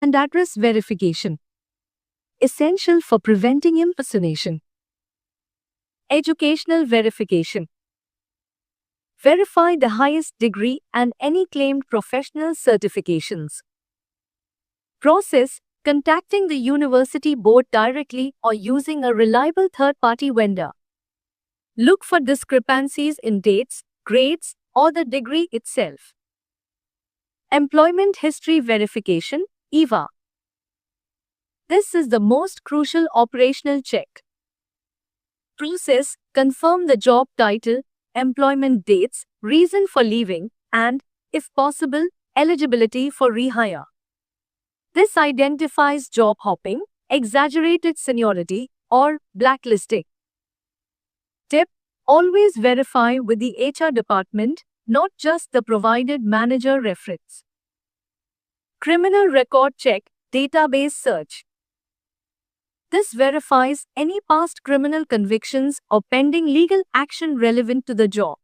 and address verification, essential for preventing impersonation. Educational verification. Verify the highest degree and any claimed professional certifications. Process: contacting the university board directly or using a reliable third-party vendor. Look for discrepancies in dates, grades, or the degree itself. Employment history verification, EVA. This is the most crucial operational check. Process: confirm the job title, employment dates, reason for leaving, and, if possible, eligibility for rehire. This identifies job hopping, exaggerated seniority, or blacklisting. Tip: always verify with the HR department, not just the provided manager reference. Criminal record check, database search. This verifies any past criminal convictions or pending legal action relevant to the job.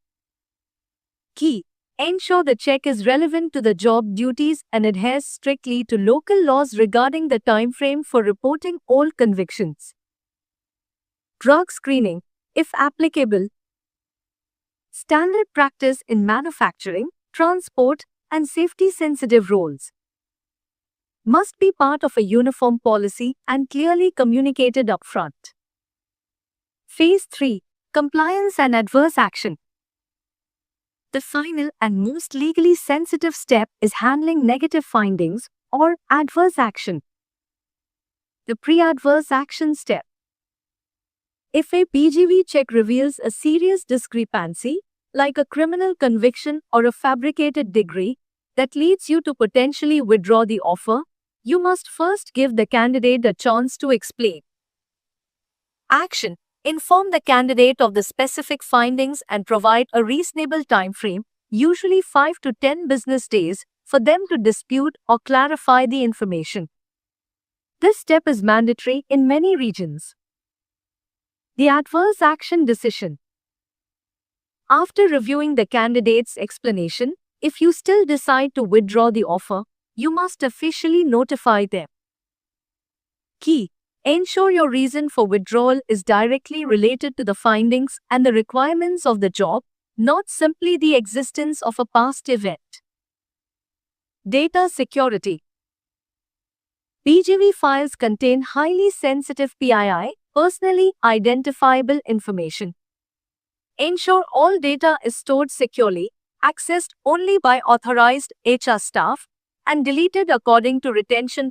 Key: ensure the check is relevant to the job duties and adheres strictly to local laws regarding the timeframe for reporting all convictions. Drug screening, if applicable. Standard practice in manufacturing, transport, and safety-sensitive roles. Must be part of a uniform policy and clearly communicated upfront. Phase 3. Compliance and adverse action. The final and most legally sensitive step is handling negative findings or adverse action. The pre-adverse action step. If a PGV check reveals a serious discrepancy, like a criminal conviction or a fabricated degree, that leads you to potentially withdraw the offer, you must first give the candidate a chance to explain. Action: inform the candidate of the specific findings and provide a reasonable time frame, usually 5 to 10 business days, for them to dispute or clarify the information. This step is mandatory in many regions. The adverse action decision. After reviewing the candidate's explanation, if you still decide to withdraw the offer, you must officially notify them. Key: ensure your reason for withdrawal is directly related to the findings and the requirements of the job, not simply the existence of a past event. Data security. PGV files contain highly sensitive PII, personally identifiable information. Ensure all data is stored securely, accessed only by authorized HR staff, and deleted according to retention